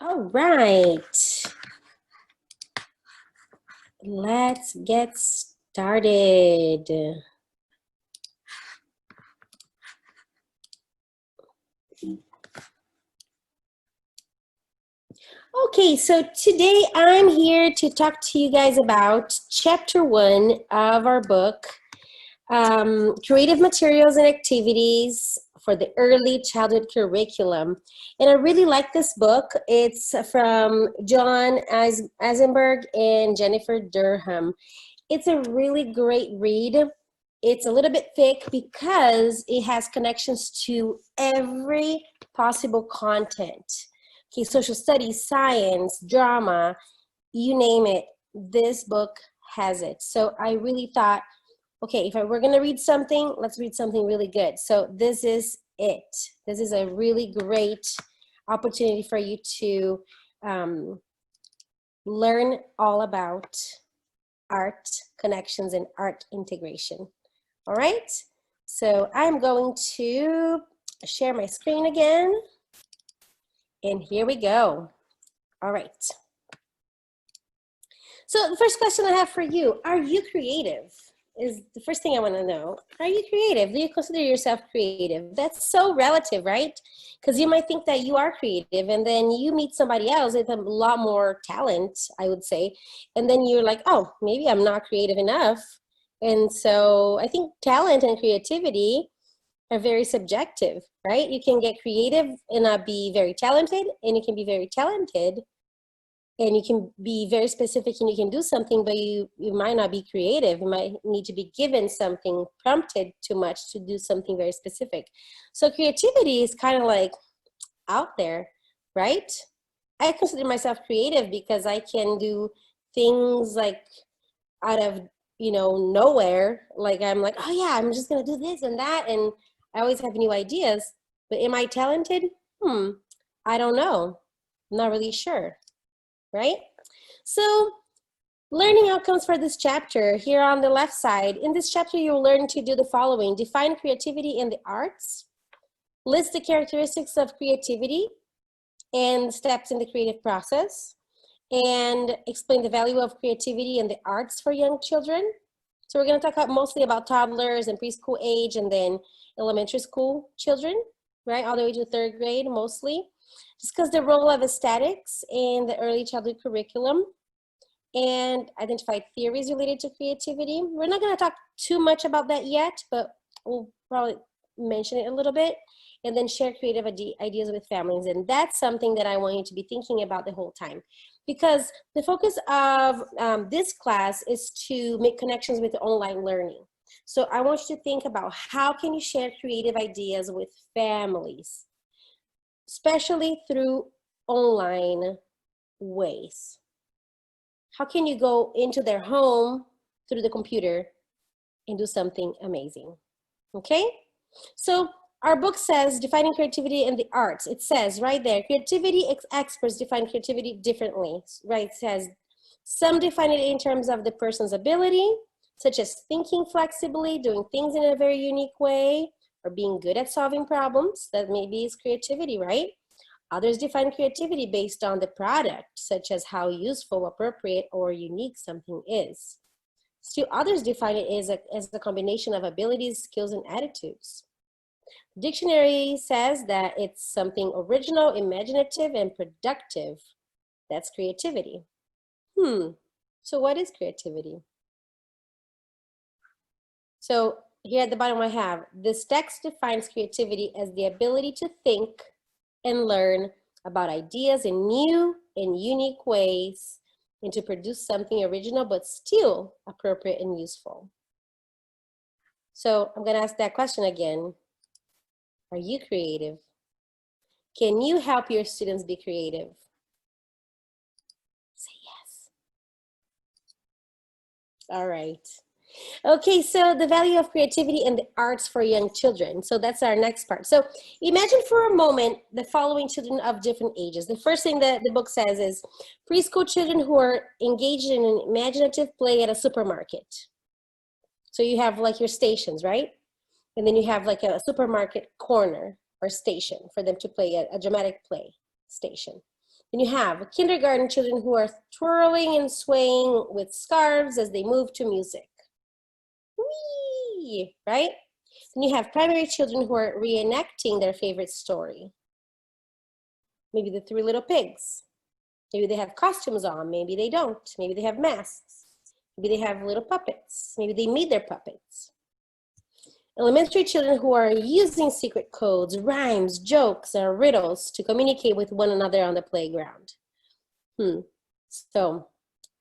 All right, let's get started. Okay, so today I'm here to talk to you guys about chapter 1 of our book, Creative Materials and Activities for the Early Childhood Curriculum. And I really like this book. It's from John Eisenberg and Jennifer Durham. It's a really great read. It's a little bit thick because it has connections to every possible content. Okay, social studies, science, drama, you name it, this book has it. So I really thought, okay, if we're gonna read something, let's read something really good. So this is it. This is a really great opportunity for you to learn all about art connections and art integration. All right, so I'm going to share my screen again. And here we go. All right. So the first question I have for you, are you creative? Is the first thing I want to know. Are you creative? Do you consider yourself creative? That's so relative, right? Because you might think that you are creative and then you meet somebody else with a lot more talent, I would say. And then you're like, oh, maybe I'm not creative enough. And so I think talent and creativity are very subjective, right? You can get creative and not be very talented, and you can be very talented and you can be very specific and you can do something, but you might not be creative. You might need to be given something, prompted too much to do something very specific. So creativity is kind of like out there, right? I consider myself creative because I can do things like out of nowhere. Like I'm like, oh yeah, I'm just gonna do this and that, and I always have new ideas. But am I talented? I don't know. I'm not really sure, right? So learning outcomes for this chapter, here on the left side, in this chapter you'll learn to do the following: define creativity in the arts, list the characteristics of creativity and steps in the creative process, and explain the value of creativity in the arts for young children. So we're going to talk mostly about toddlers and preschool age, and then elementary school children, right, all the way to 3rd grade mostly. Discuss the role of aesthetics in the early childhood curriculum, and identify theories related to creativity. We're not going to talk too much about that yet, but we'll probably mention it a little bit, and then share creative ideas with families. And that's something that I want you to be thinking about the whole time, because the focus of this class is to make connections with online learning. So I want you to think about how can you share creative ideas with families, especially through online ways. How can you go into their home through the computer and do something amazing? Okay, so our book says defining creativity in the arts. It says right there, creativity experts define creativity differently, right? It says some define it in terms of the person's ability, such as thinking flexibly, doing things in a very unique way, or being good at solving problems. That maybe is creativity, right? Others define creativity based on the product, such as how useful, appropriate, or unique something is. Still others define it as a combination of abilities, skills, and attitudes. Dictionary says that it's something original, imaginative, and productive. That's creativity. So what is creativity? So here at the bottom I have, this text defines creativity as the ability to think and learn about ideas in new and unique ways, and to produce something original but still appropriate and useful. So I'm going to ask that question again. Are you creative? Can you help your students be creative? Say yes. All right. Okay, so the value of creativity in the arts for young children. So that's our next part. So imagine for a moment the following children of different ages. The first thing that the book says is preschool children who are engaged in an imaginative play at a supermarket. So you have like your stations, right? And then you have like a supermarket corner or station for them to play a dramatic play station. Then you have kindergarten children who are twirling and swaying with scarves as they move to music. Whee! Right? Then you have primary children who are reenacting their favorite story. Maybe the Three Little Pigs. Maybe they have costumes on, maybe they don't. Maybe they have masks. Maybe they have little puppets. Maybe they made their puppets. Elementary children who are using secret codes, rhymes, jokes, or riddles to communicate with one another on the playground. So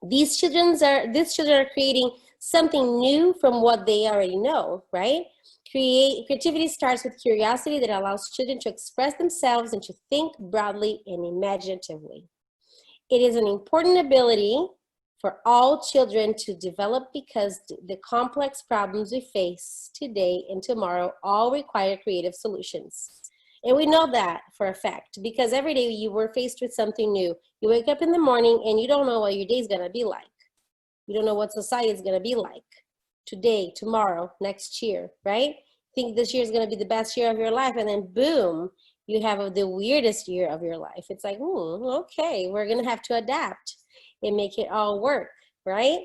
these children are creating something new from what they already know, right? Creativity starts with curiosity that allows children to express themselves and to think broadly and imaginatively. It is an important ability for all children to develop because the complex problems we face today and tomorrow all require creative solutions. And we know that for a fact, because every day you were faced with something new. You wake up in the morning and you don't know what your day is gonna be like. You don't know what society is gonna be like today, tomorrow, next year, right? Think this year is gonna be the best year of your life, and then boom, you have the weirdest year of your life. It's like, okay, we're gonna have to adapt and make it all work, right?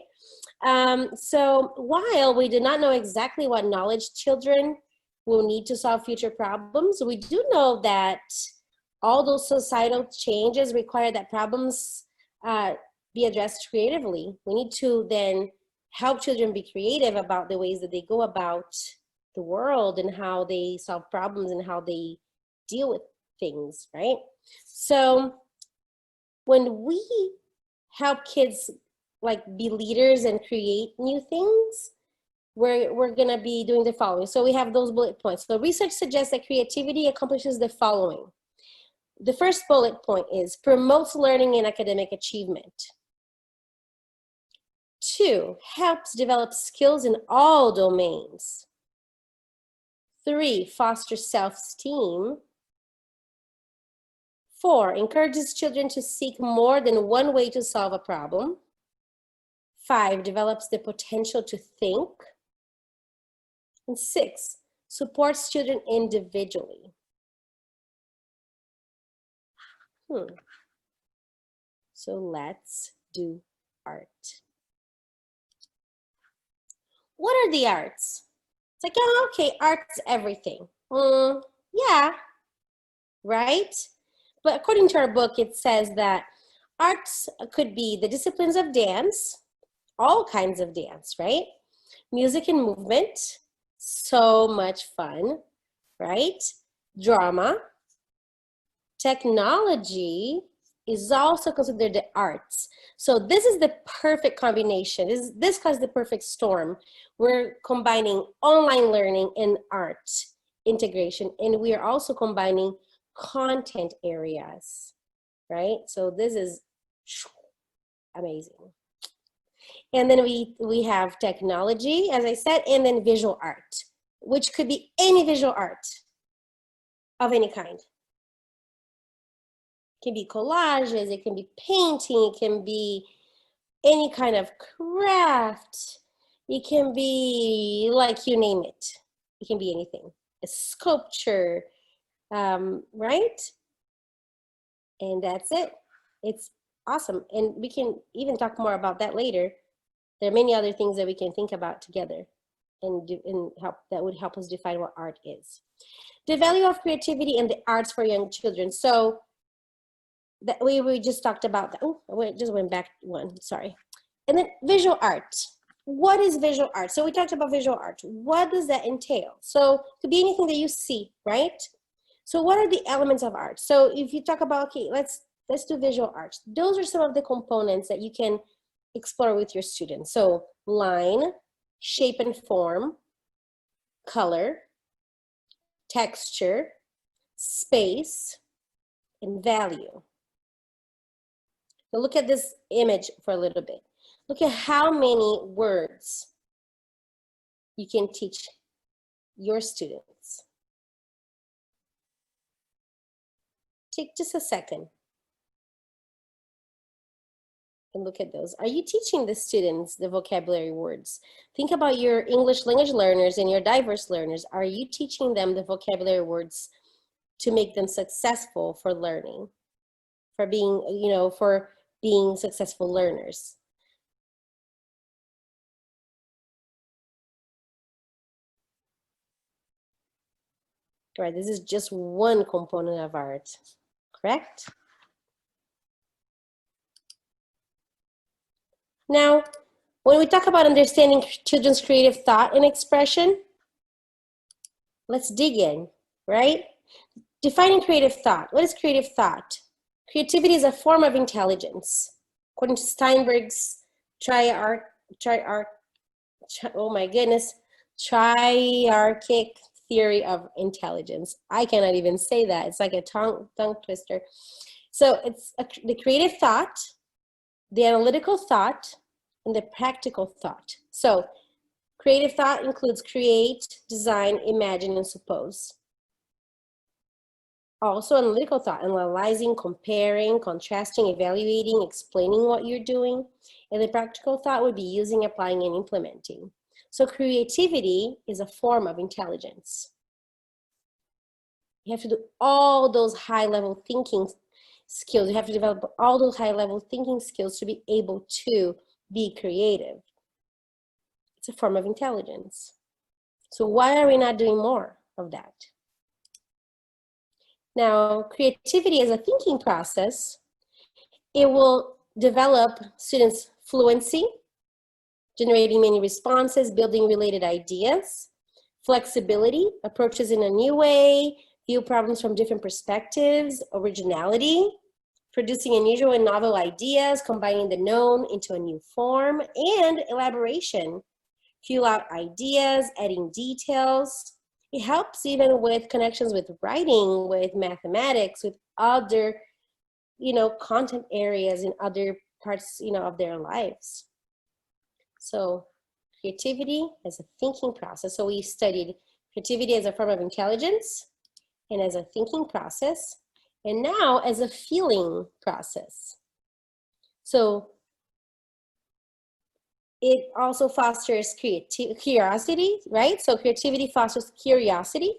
So while we do not know exactly what knowledge children will need to solve future problems, we do know that all those societal changes require that problems be addressed creatively. We need to then help children be creative about the ways that they go about the world and how they solve problems and how they deal with things, right? So when we help kids like be leaders and create new things, we're gonna be doing the following. So we have those bullet points. So research suggests that creativity accomplishes the following. The first bullet point is promotes learning and academic achievement. 2, helps develop skills in all domains. 3, fosters self-esteem. 4, encourages children to seek more than one way to solve a problem. 5, develops the potential to think. And 6, supports children individually. So let's do art. What are the arts? It's like, oh, okay, art's everything. Yeah, right? But according to our book, it says that arts could be the disciplines of dance, all kinds of dance, right? Music and movement, so much fun, right? Drama. Technology is also considered the arts. So this is the perfect combination. This causes the perfect storm. We're combining online learning and art integration, and we are also combining content areas, right? So this is amazing. And then we have technology, as I said, and then visual art, which could be any visual art of any kind. It can be collages, it can be painting, it can be any kind of craft. It can be like, you name it. It can be anything. A sculpture, right? And that's it. It's awesome. And we can even talk more about that later. There are many other things that we can think about together and help that would help us define what art is. The value of creativity and the arts for young children. So that we just talked about that. Oh, I just went back one, sorry. And then visual art. What is visual art? So we talked about visual art. What does that entail? So it could be anything that you see, right? So what are the elements of art? So if you talk about, okay, let's do visual art. Those are some of the components that you can explore with your students. So line, shape and form, color, texture, space, and value. Now look at this image for a little bit. Look at how many words you can teach your students. Take just a second and look at those. Are you teaching the students the vocabulary words? Think about your English language learners and your diverse learners. Are you teaching them the vocabulary words to make them successful for learning, for being, for being successful learners. Right, this is just one component of art, correct? Now, when we talk about understanding children's creative thought and expression, let's dig in, right? Defining creative thought. What is creative thought? Creativity is a form of intelligence. According to Steinberg's triarchic theory of intelligence. I cannot even say that. It's like a tongue twister. So it's the creative thought, the analytical thought, and the practical thought. So creative thought includes create, design, imagine, and suppose. Also analytical thought, analyzing, comparing, contrasting, evaluating, explaining what you're doing. And the practical thought would be using, applying, and implementing. So creativity is a form of intelligence. You have to do all those high-level thinking skills. You have to develop all those high-level thinking skills to be able to be creative. It's a form of intelligence. So why are we not doing more of that? Now, creativity as a thinking process, it will develop students' fluency, generating many responses, building related ideas, flexibility, approaches in a new way, view problems from different perspectives, originality, producing unusual and novel ideas, combining the known into a new form, and elaboration, fuel out ideas, adding details. It helps even with connections with writing, with mathematics, with other, content areas in other parts, of their lives. So creativity as a thinking process. So we studied creativity as a form of intelligence and as a thinking process, and now as a feeling process. So it also fosters curiosity, right? So creativity fosters curiosity,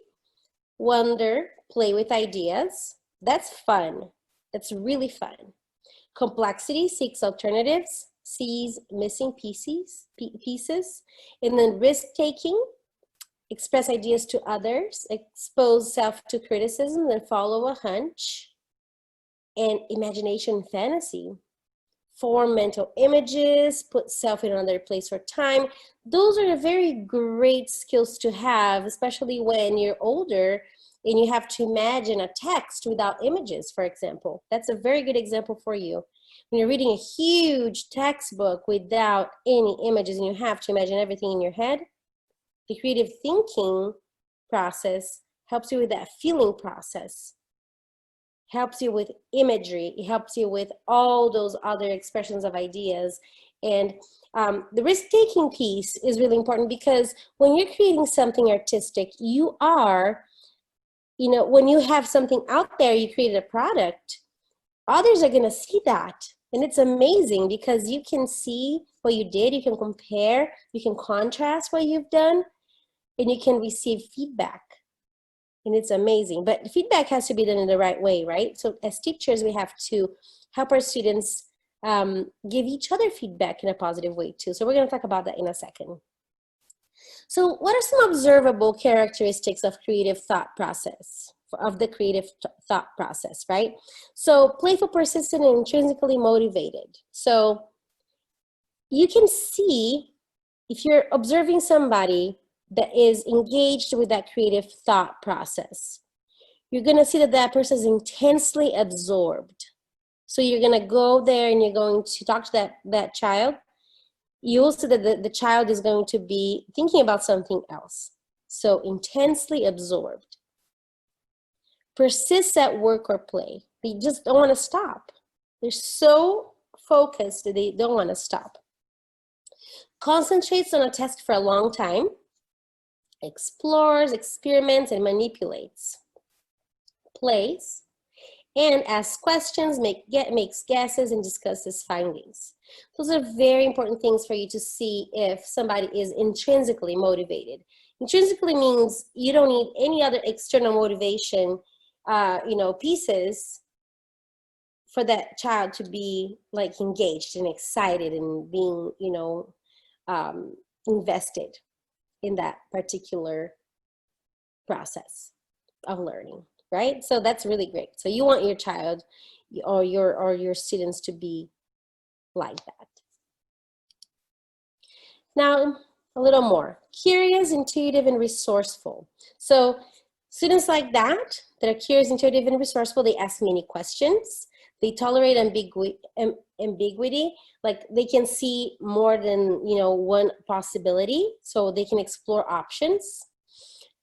wonder, play with ideas. That's fun. That's really fun. Complexity seeks alternatives, sees missing pieces, and then risk-taking, express ideas to others, expose self to criticism, then follow a hunch, and imagination fantasy. Form mental images, put self in another place or time. Those are very great skills to have, especially when you're older and you have to imagine a text without images, for example. That's a very good example for you. When you're reading a huge textbook without any images and you have to imagine everything in your head, the creative thinking process helps you with that feeling process. Helps you with imagery, it helps you with all those other expressions of ideas. And the risk-taking piece is really important, because when you're creating something artistic, you are, when you have something out there, you created a product, others are gonna see that. And it's amazing because you can see what you did, you can compare, you can contrast what you've done, and you can receive feedback. And it's amazing, but feedback has to be done in the right way, right? So as teachers, we have to help our students give each other feedback in a positive way too. So we're gonna talk about that in a second. So what are some observable characteristics of creative thought process, right? So playful, persistent, and intrinsically motivated. So you can see if you're observing somebody that is engaged with that creative thought process, you're gonna see that that person is intensely absorbed. So you're gonna go there and you're going to talk to that child. You will see that the child is going to be thinking about something else. So intensely absorbed. Persists at work or play. They just don't wanna stop. They're so focused that they don't wanna stop. Concentrates on a task for a long time. Explores, experiments, and manipulates. Plays, and asks questions, makes guesses, and discusses findings. Those are very important things for you to see if somebody is intrinsically motivated. Intrinsically means you don't need any other external motivation, pieces for that child to be like engaged and excited and being, invested in that particular process of learning, right? So that's really great. So you want your child or your students to be like that. Now, a little more. Curious, intuitive, and resourceful. So students like that are curious, intuitive, and resourceful, they ask many questions. They tolerate ambiguity, like they can see more than one possibility, so they can explore options.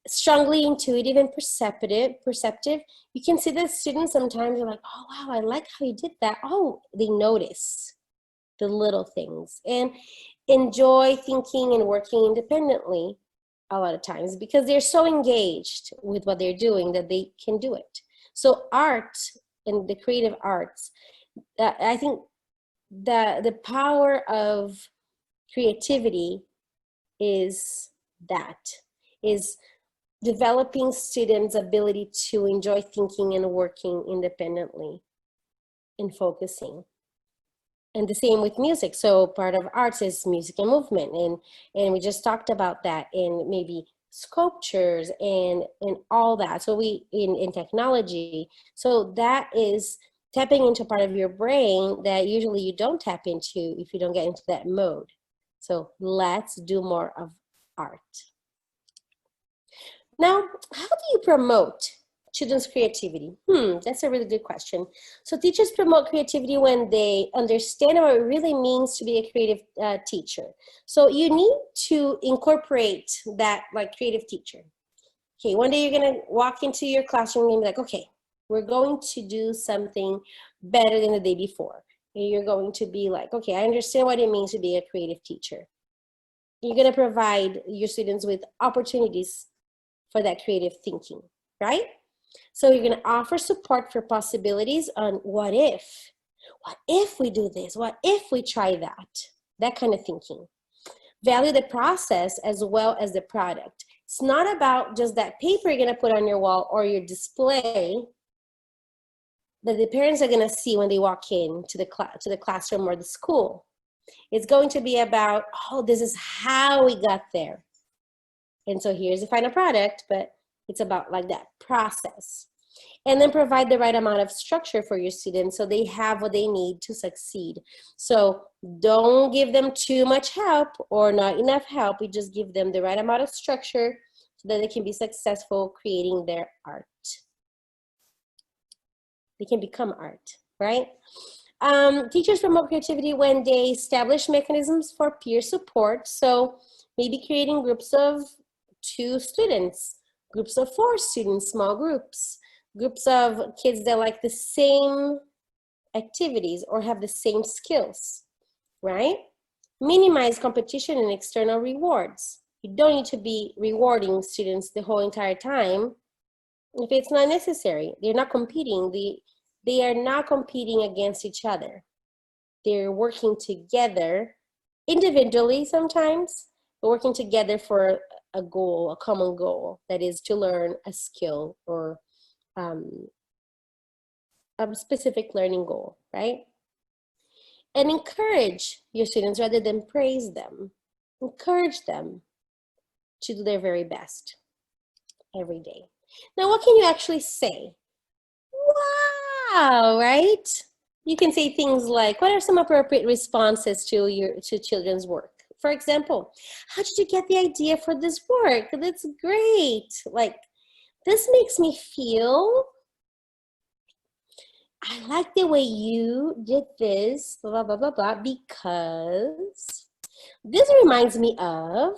Strongly intuitive and perceptive. You can see that students sometimes are like, oh wow, I like how you did that. Oh, they notice the little things and enjoy thinking and working independently a lot of times because they're so engaged with what they're doing that they can do it. So art and the creative arts, I think the power of creativity is developing students' ability to enjoy thinking and working independently and focusing. And the same with music. So part of arts is music and movement. And we just talked about that in maybe sculptures and all that. So in technology. So that is tapping into part of your brain that usually you don't tap into if you don't get into that mode. So let's do more of art. Now, how do you promote children's creativity? That's a really good question. So teachers promote creativity when they understand what it really means to be a creative teacher. So you need to incorporate that like creative teacher. Okay, one day you're gonna walk into your classroom and be like, okay, we're going to do something better than the day before. And you're going to be like, okay, I understand what it means to be a creative teacher. You're gonna provide your students with opportunities for that creative thinking, right? So you're going to offer support for possibilities on what if we do this? What if we try that? That kind of thinking. Value the process as well as the product. It's not about just that paper you're going to put on your wall or your display that the parents are going to see when they walk in to the classroom or the school. It's going to be about, oh, this is how we got there. And so here's the final product, but it's about like that process. And then provide the right amount of structure for your students so they have what they need to succeed. So don't give them too much help or not enough help. You just give them the right amount of structure so that they can be successful creating their art. They can become art, right? Teachers promote creativity when they establish mechanisms for peer support. So maybe creating groups of 2 students, groups of 4 students, small groups of kids that like the same activities or have the same skills, right? Minimize competition and external rewards. You don't need to be rewarding students the whole entire time if it's not necessary. They're not competing. They are not competing against each other. They're working together individually sometimes, but working together for a goal, a common goal, that is to learn a skill or a specific learning goal, right? And encourage your students rather than praise them. Encourage them to do their very best every day. Now, what can you actually say? Wow, right? You can say things like, what are some appropriate responses to children's work? For example, how did you get the idea for this work? That's great. Like, this makes me feel, I like the way you did this, blah, blah, blah, blah, because this reminds me of,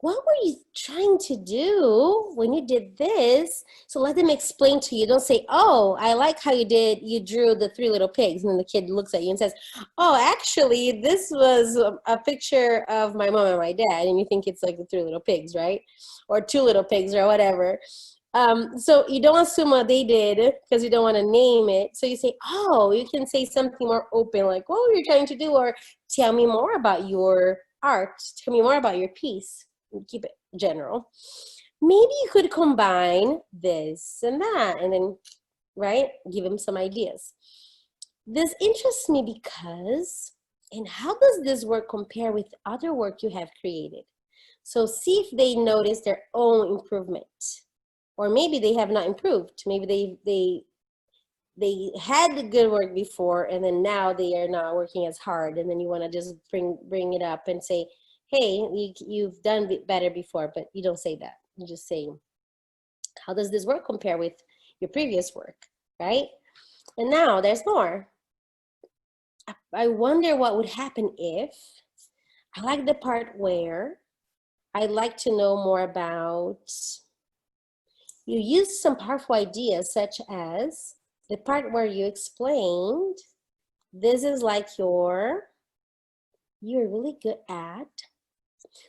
what were you trying to do when you did this? So let them explain to you. Don't say, oh, I like how you drew the 3 little pigs. And then the kid looks at you and says, oh, actually, this was a picture of my mom and my dad. And you think it's like the 3 little pigs, right? Or 2 little pigs or whatever. So you don't assume what they did because you don't want to name it. So you say, oh, you can say something more open, like, what were you trying to do? Or tell me more about your art. Tell me more about your piece. Keep it general. Maybe you could combine this and that, and then right? Give them some ideas. This interests me because, and how does this work compare with other work you have created? So see if they notice their own improvement, or maybe they have not improved. Maybe they had the good work before, and then now they are not working as hard. And then you want to just bring it up and say, hey, you've done better before, but you don't say that. You just say, how does this work compare with your previous work, right? And now there's more. I wonder what would happen if, I like the part where I'd like to know more about, you used some powerful ideas such as the part where you explained, this is like you're really good at.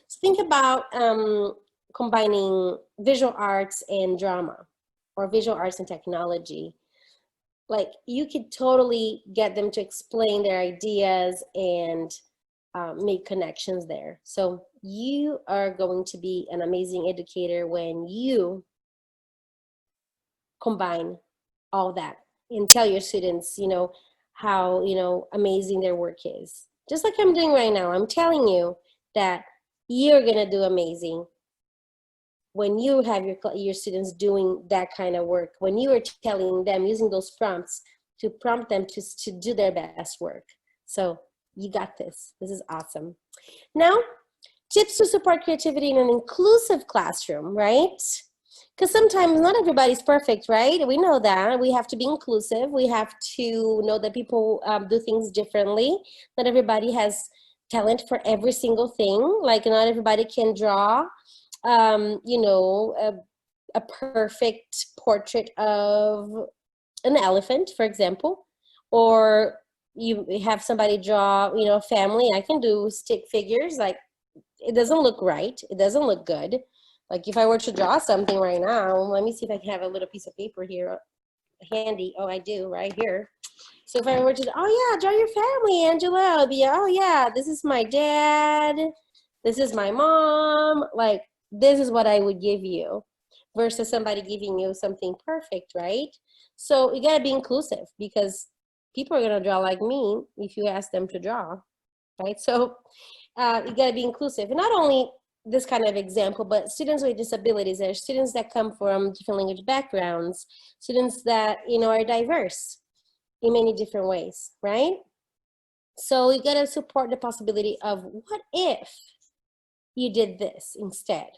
So think about combining visual arts and drama, or visual arts and technology. Like you could totally get them to explain their ideas and make connections there. So you are going to be an amazing educator when you combine all that and tell your students, how, amazing their work is. Just like I'm doing right now, I'm telling you that you're gonna do amazing when you have your students doing that kind of work, when you are telling them, using those prompts to prompt them to do their best work. So you got this. This is awesome. Now, tips to support creativity in an inclusive classroom, right? Because sometimes not everybody's perfect, right? We know that. We have to be inclusive. We have to know that people do things differently. Not everybody has talent for every single thing. Like not everybody can draw, a perfect portrait of an elephant, for example. Or you have somebody draw, family. I can do stick figures. Like it doesn't look right. It doesn't look good. Like if I were to draw something right now, let me see if I can have a little piece of paper here handy. Oh, I do right here. So if I were to, oh yeah, draw your family, Angela. It'll be, oh yeah, this is my dad. This is my mom. Like this is what I would give you versus somebody giving you something perfect, right? So you gotta be inclusive because people are gonna draw like me if you ask them to draw, right? So you gotta be inclusive. And not only this kind of example, but students with disabilities, there are students that come from different language backgrounds, students that, are diverse in many different ways, right? So you gotta support the possibility of what if you did this instead?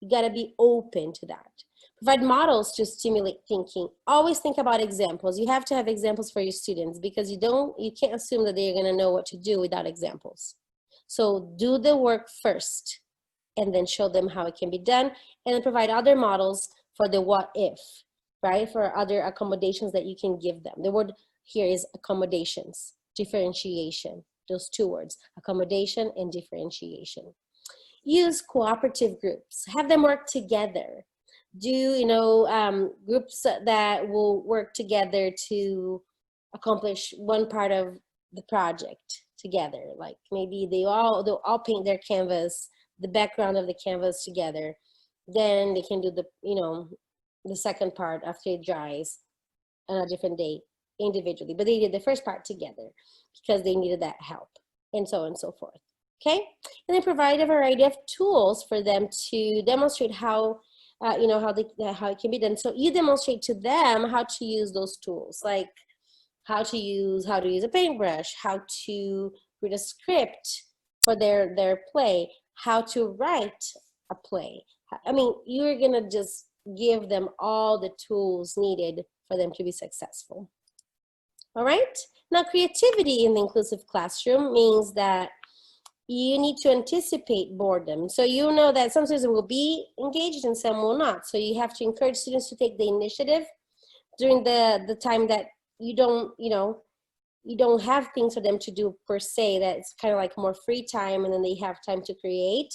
You gotta be open to that. Provide models to stimulate thinking. Always think about examples. You have to have examples for your students because you can't assume that they're gonna know what to do without examples. So do the work first and then show them how it can be done, and then provide other models for the what if, right? For other accommodations that you can give them. The word here is accommodations, differentiation, those two words, accommodation and differentiation. Use cooperative groups, have them work together. Do, groups that will work together to accomplish one part of the project together. Like maybe they'll all paint their canvas, the background of the canvas together. Then they can do the second part after it dries on a different day individually. But they did the first part together because they needed that help, and so on and so forth. Okay, and then provide a variety of tools for them to demonstrate how how it can be done. So you demonstrate to them how to use those tools, like how to use a paintbrush, how to read a script for their play, how to write a play. I mean, you're gonna just give them all the tools needed for them to be successful. All right, now creativity in the inclusive classroom means that you need to anticipate boredom. So you know that some students will be engaged and some will not. So you have to encourage students to take the initiative during the time that you don't have things for them to do per se, that it's kind of like more free time and then they have time to create,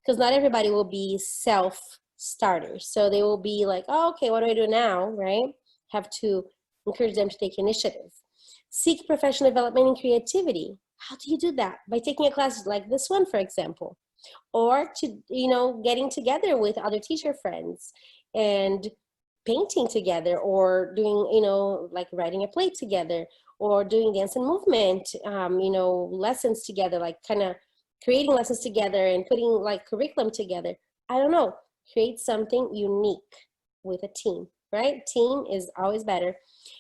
because not everybody will be self-starters. So they will be like, oh, okay, what do I do now, right? Have to encourage them to take initiative. Seek professional development and creativity. How do you do that? By taking a class like this one, for example, or to, getting together with other teacher friends and painting together, or doing, you know, like writing a play together, or doing dance and movement, you know, lessons together, like kind of creating lessons together and putting like curriculum together. I don't know, create something unique with a team, right? Team is always better.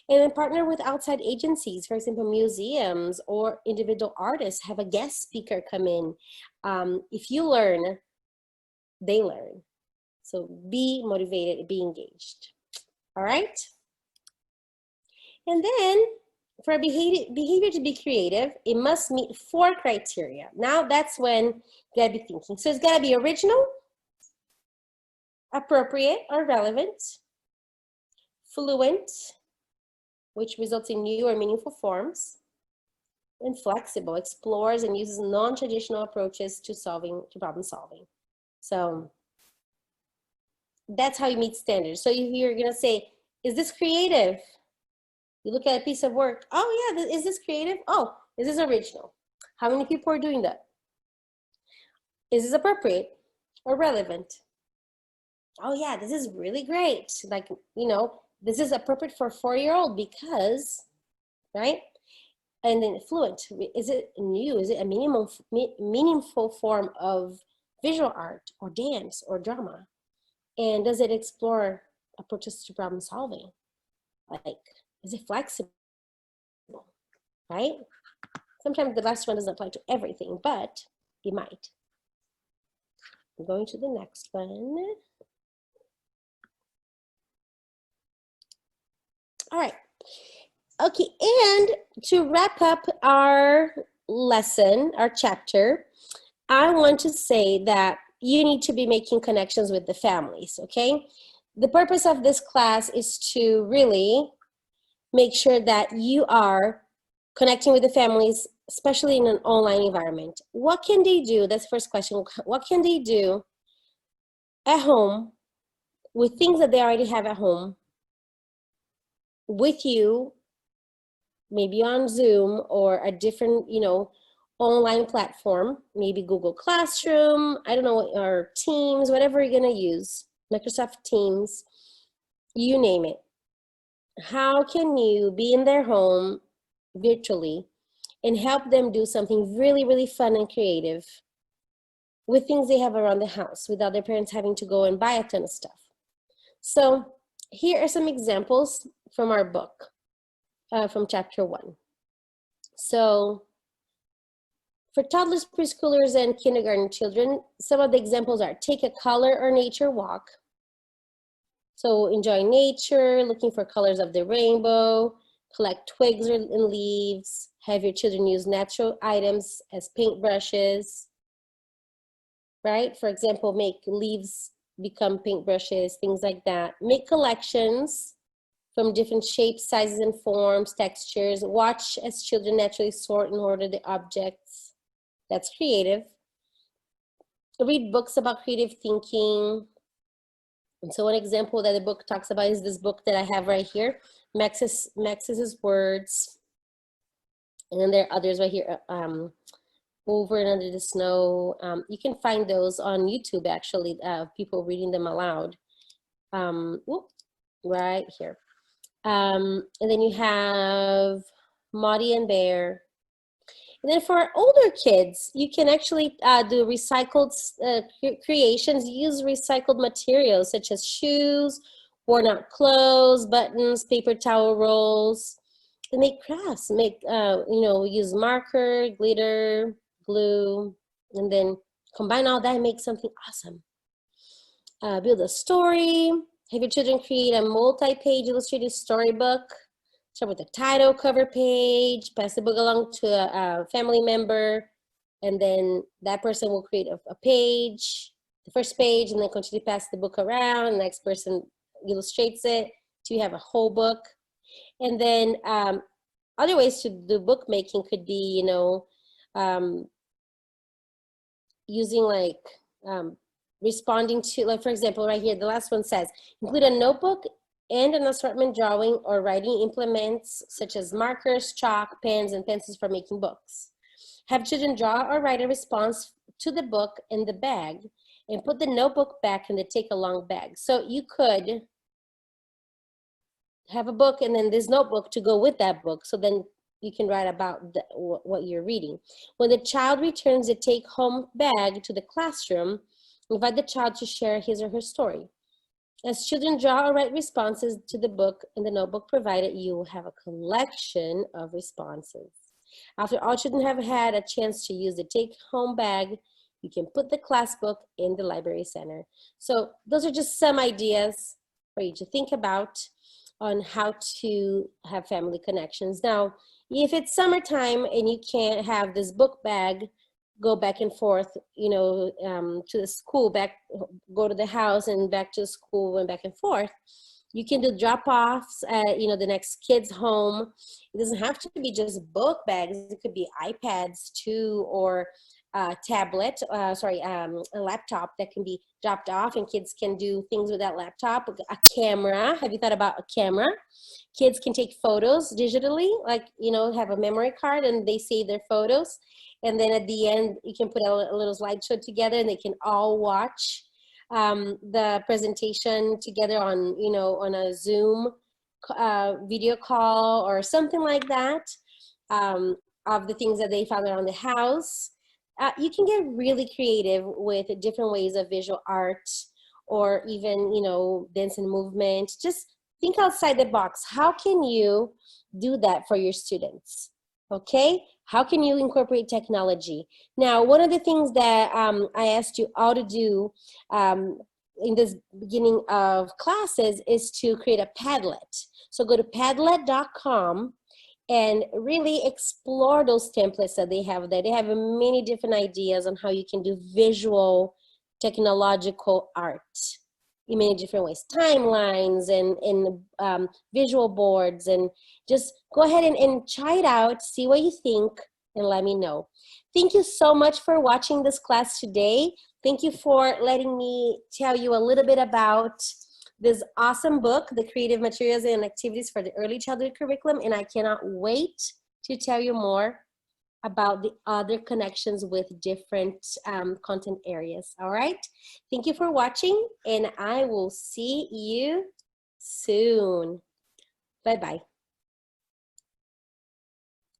And then partner with outside agencies, for example, museums or individual artists, have a guest speaker come in. If you learn, they learn. So be motivated, be engaged. All right. And then for behavior to be creative, it must meet 4 criteria. Now that's when you gotta be thinking. So it's gotta be original, appropriate or relevant, fluent, which results in new or meaningful forms, and flexible, explores and uses non-traditional approaches to problem solving. So that's how you meet standards. So you're gonna say, is this creative? You look at a piece of work, oh yeah, is this creative? Oh, is this original? How many people are doing that? Is this appropriate or relevant? Oh yeah, this is really great. Like, you know, this is appropriate for a 4-year-old because, right? And then fluent, is it new? Is it a meaningful form of visual art or dance or drama? And does it explore approaches to problem solving? Like, is it flexible, right? Sometimes the last one doesn't apply to everything, but it might. I'm going to the next one. All right. Okay, and to wrap up our lesson, our chapter, I want to say that you need to be making connections with the families, okay? The purpose of this class is to really make sure that you are connecting with the families, especially in an online environment. What can they do? That's the first question. What can they do at home with things that they already have at home with you, maybe on Zoom or a different, you know, online platform, maybe Google Classroom, I don't know, or Teams, whatever you're gonna use, Microsoft Teams, you name it. How can you be in their home virtually and help them do something really, really fun and creative with things they have around the house without their parents having to go and buy a ton of stuff? So here are some examples from our book, from chapter 1. So for toddlers, preschoolers, and kindergarten children, some of the examples are take a color or nature walk. So enjoy nature, looking for colors of the rainbow, collect twigs and leaves, have your children use natural items as paintbrushes, right? For example, make leaves become paintbrushes, things like that. Make collections from different shapes, sizes, and forms, textures. Watch as children naturally sort and order the objects. That's creative. Read books about creative thinking. And so one example that the book talks about is this book that I have right here, Max's Words. And then there are others right here, Over and Under the Snow. You can find those on YouTube, actually, people reading them aloud. Right here. And then you have Maudie and Bear. And then for older kids, you can actually do recycled creations, use recycled materials such as shoes, worn out clothes, buttons, paper towel rolls, and make crafts, make, you know, use marker, glitter, glue, and then combine all that and make something awesome. Build a story, have your children create a multi-page illustrated storybook. Start with the title, cover page, pass the book along to a family member, and then that person will create a page, the first page, and then continue to pass the book around. The next person illustrates it till you have a whole book. And then other ways to do bookmaking could be, you know, using like responding to, like, for example, right here, the last one says, include a notebook and an assortment drawing or writing implements such as markers, chalk, pens, and pencils for making books. Have children draw or write a response to the book in the bag and put the notebook back in the take-along bag. So you could have a book and then this notebook to go with that book. So then you can write about what you're reading. When the child returns the take-home bag to the classroom, invite the child to share his or her story. As children draw or write responses to the book and the notebook provided, you will have a collection of responses. After all children have had a chance to use the take-home bag, you can put the class book in the library center. So those are just some ideas for you to think about on how to have family connections. Now, if it's summertime and you can't have this book bag go back and forth, you know, to the school, go to the house and back to school and back and forth, you can do drop-offs at, you know, the next kid's home. It doesn't have to be just book bags. It could be iPads too, or a laptop that can be dropped off and kids can do things with that laptop. A camera, have you thought about a camera? Kids can take photos digitally, like, you know, have a memory card and they save their photos. And then at the end, you can put a little slideshow together and they can all watch the presentation together on, you know, on a Zoom video call or something like that, of the things that they found around the house. You can get really creative with different ways of visual art, or even, you know, dance and movement. Just think outside the box. How can you do that for your students? Okay, how can you incorporate technology? Now, one of the things that I asked you all to do in this beginning of classes is to create a Padlet. So go to padlet.com and really explore those templates that they have there. They have many different ideas on how you can do visual technological art in many different ways, timelines and visual boards, and just go ahead and try it out, see what you think, and let me know. Thank you so much for watching this class today. Thank you for letting me tell you a little bit about this awesome book, The Creative Materials and Activities for the Early Childhood Curriculum, and I cannot wait to tell you more about the other connections with different content areas. All right, thank you for watching, and I will see you soon. Bye-bye.